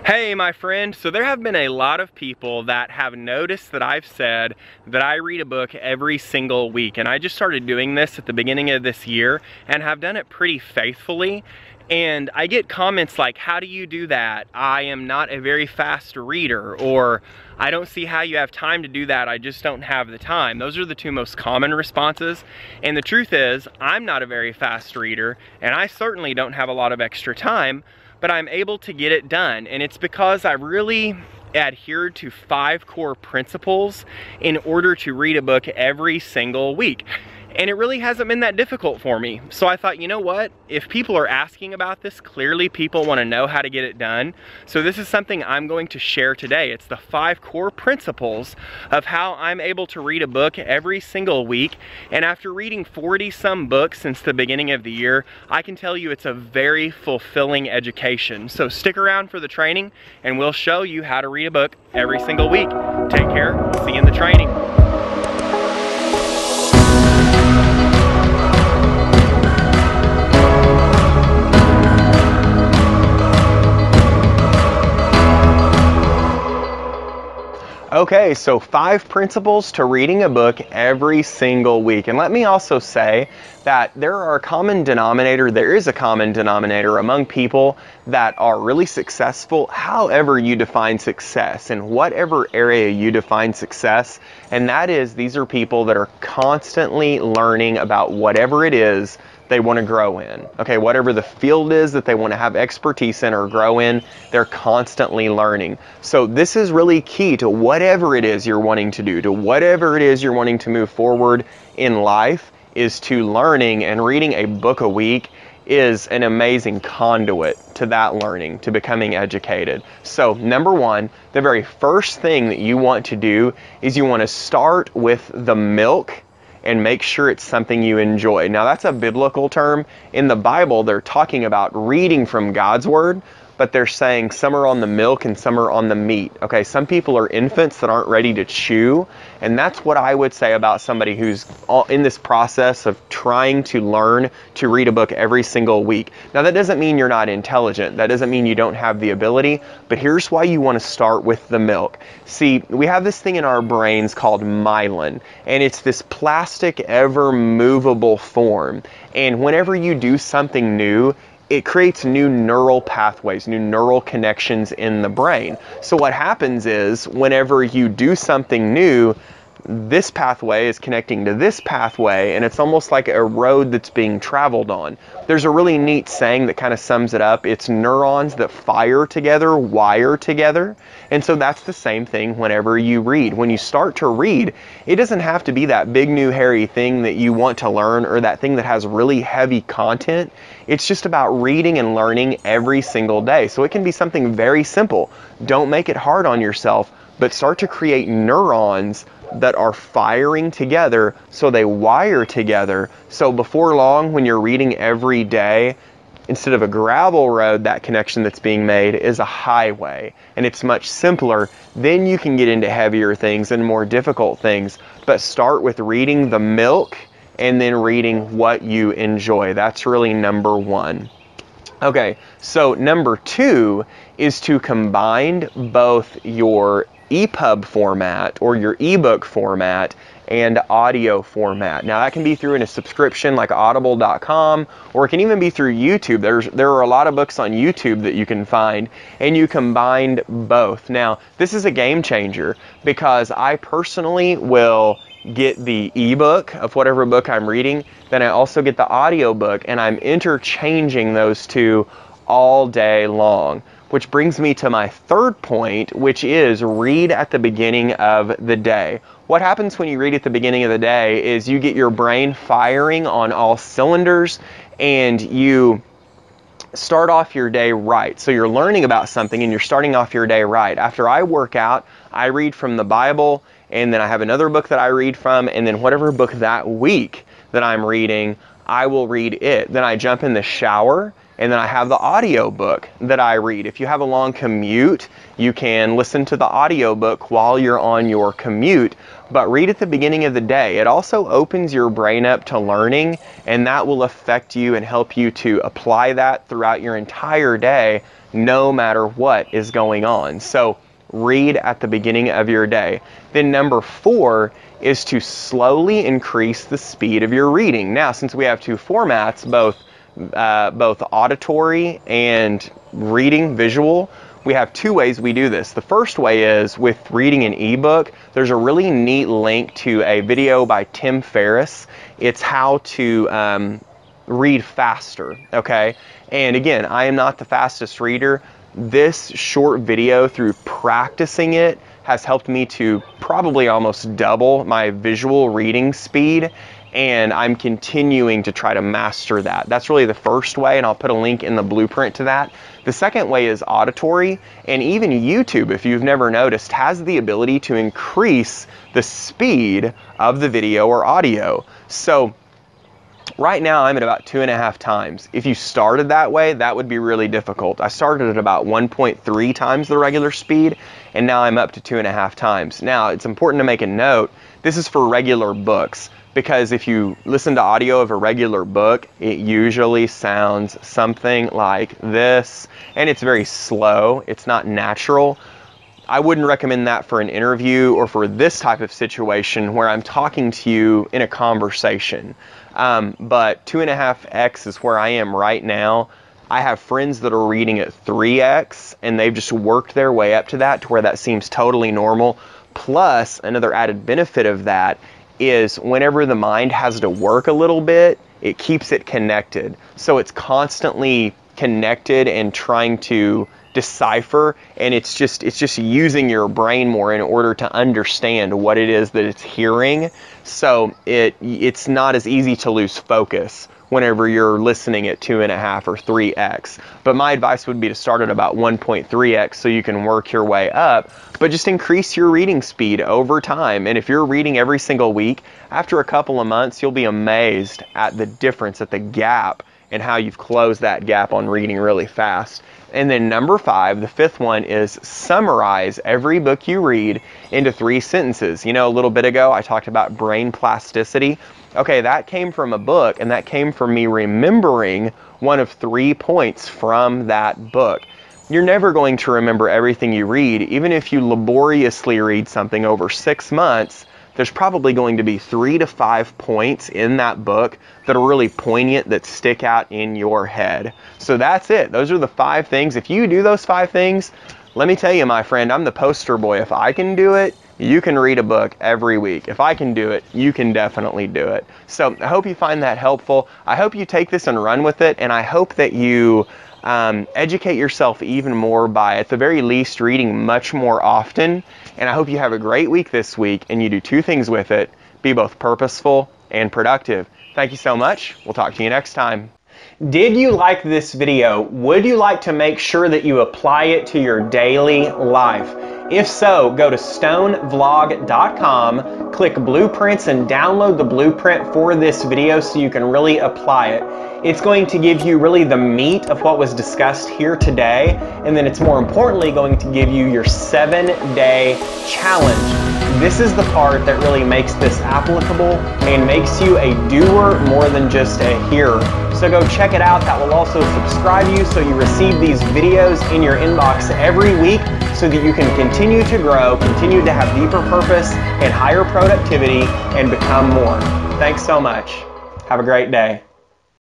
Hey, my friend. So there have been a lot of people that have noticed that I've said that I read a book every single week. And I just started doing this at the beginning of this year and have done it pretty faithfully. And I get comments like, how do you do that? I am not a very fast reader, or I don't see how you have time to do that. I just don't have the time. Those are the two most common responses. And the truth is, I'm not a very fast reader, and I certainly don't have a lot of extra time, but I'm able to get it done. And it's because I really adhered to 5 core principles in order to read a book every single week. And it really hasn't been that difficult for me. So I thought, you know what? If people are asking about this, clearly people want to know how to get it done. So this is something I'm going to share today. It's the 5 core principles of how I'm able to read a book every single week. And after reading 40 some books since the beginning of the year, I can tell you it's a very fulfilling education. So stick around for the training and we'll show you how to read a book every single week. Take care. We'll see you in the training. Okay, so 5 principles to reading a book every single week. And let me also say that there is a common denominator among people that are really successful, however you define success, in whatever area you define success. And that is, these are people that are constantly learning about whatever it is they want to grow in. Okay, whatever the field is that they want to have expertise in or grow in, they're constantly learning. So this is really key to whatever it is you're wanting to do, to whatever it is you're wanting to move forward in life, is to learning, and reading a book a week is an amazing conduit to that learning, to becoming educated. So number 1, the very first thing that you want to do is you want to start with the milk and make sure it's something you enjoy. Now that's a biblical term. In the Bible, they're talking about reading from God's Word, but they're saying some are on the milk and some are on the meat. Okay, some people are infants that aren't ready to chew, and that's what I would say about somebody who's in this process of trying to learn to read a book every single week. Now that doesn't mean you're not intelligent. That doesn't mean you don't have the ability, but here's why you want to start with the milk. See, we have this thing in our brains called myelin, and it's this plastic, ever movable form. And whenever you do something new, it creates new neural pathways, new neural connections in the brain. So what happens is, whenever you do something new, this pathway is connecting to this pathway, and it's almost like a road that's being traveled on. There's a really neat saying that kind of sums it up. It's neurons that fire together, wire together. And so that's the same thing whenever you read. When you start to read, it doesn't have to be that big new hairy thing that you want to learn, or that thing that has really heavy content. It's just about reading and learning every single day. So it can be something very simple. Don't make it hard on yourself, but start to create neurons that are firing together, so they wire together. So before long, when you're reading every day, instead of a gravel road, that connection that's being made is a highway, and it's much simpler. Then you can get into heavier things and more difficult things, but start with reading the milk and then reading what you enjoy. That's really number 1. Okay, so number 2 is to combine both your EPUB format, or your ebook format, and audio format. Now that can be through a subscription like audible.com, or it can even be through YouTube. There are a lot of books on YouTube that you can find, and you combined both. Now this is a game changer, because I personally will get the ebook of whatever book I'm reading, then I also get the audio book, and I'm interchanging those two all day long. Which brings me to my third point, which is read at the beginning of the day. What happens when you read at the beginning of the day is you get your brain firing on all cylinders, and you start off your day right. So you're learning about something and you're starting off your day right. After I work out, I read from the Bible, and then I have another book that I read from, and then whatever book that week that I'm reading, I will read it. Then I jump in the shower, And then I have the audio book that I read. If you have a long commute, you can listen to the audio book while you're on your commute, but read at the beginning of the day. It also opens your brain up to learning, and that will affect you and help you to apply that throughout your entire day, no matter what is going on. So read at the beginning of your day. Then number 4 is to slowly increase the speed of your reading. Now, since we have two formats, both auditory and reading visual, we have two ways we do this. The first way is with reading an ebook. There's a really neat link to a video by Tim Ferriss. It's how to read faster, okay? And again, I am not the fastest reader. This short video, through practicing it, has helped me to probably almost double my visual reading speed, and I'm continuing to try to master that. That's really the first way, and I'll put a link in the blueprint to that. The second way is auditory, and even YouTube, if you've never noticed, has the ability to increase the speed of the video or audio. So right now I'm at about 2.5 times. If you started that way, that would be really difficult. I started at about 1.3 times the regular speed, and now I'm up to 2.5 times. Now, it's important to make a note, this is for regular books, because if you listen to audio of a regular book, it usually sounds something like this, and it's very slow. It's not natural. I wouldn't recommend that for an interview or for this type of situation where I'm talking to you in a conversation. But 2.5x is where I am right now. I have friends that are reading at 3x, and they've just worked their way up to that, to where that seems totally normal. Plus, another added benefit of that is whenever the mind has to work a little bit, it keeps it connected. So it's constantly connected and trying to decipher, and it's just using your brain more in order to understand what it is that it's hearing. So it's not as easy to lose focus whenever you're listening at 2.5 or 3x. But my advice would be to start at about 1.3x so you can work your way up, but just increase your reading speed over time. And if you're reading every single week, after a couple of months, you'll be amazed at the difference, at the gap, and how you've closed that gap on reading really fast. And then number 5, the 5th one, is summarize every book you read into 3 sentences. You know, a little bit ago I talked about brain plasticity. Okay, that came from a book, and that came from me remembering one of 3 points from that book. You're never going to remember everything you read. Even if you laboriously read something over 6 months, there's probably going to be 3 to 5 points in that book that are really poignant, that stick out in your head. So that's it. Those are the 5 things. If you do those 5 things, let me tell you, my friend, I'm the poster boy. If I can do it, you can read a book every week. If I can do it, you can definitely do it. So I hope you find that helpful. I hope you take this and run with it, and I hope that you educate yourself even more by, at the very least, reading much more often. And I hope you have a great week this week, and you do 2 things with it: be both purposeful and productive. Thank you so much. We'll talk to you next time. Did you like this video? Would you like to make sure that you apply it to your daily life? If so, go to stonevlog.com, click Blueprints, and download the blueprint for this video so you can really apply it. It's going to give you really the meat of what was discussed here today, and then it's more importantly going to give you your 7-day challenge. This is the part that really makes this applicable and makes you a doer more than just a hearer. So go check it out. That will also subscribe you so you receive these videos in your inbox every week, so that you can continue to grow, continue to have deeper purpose and higher productivity, and become more. Thanks so much. Have a great day.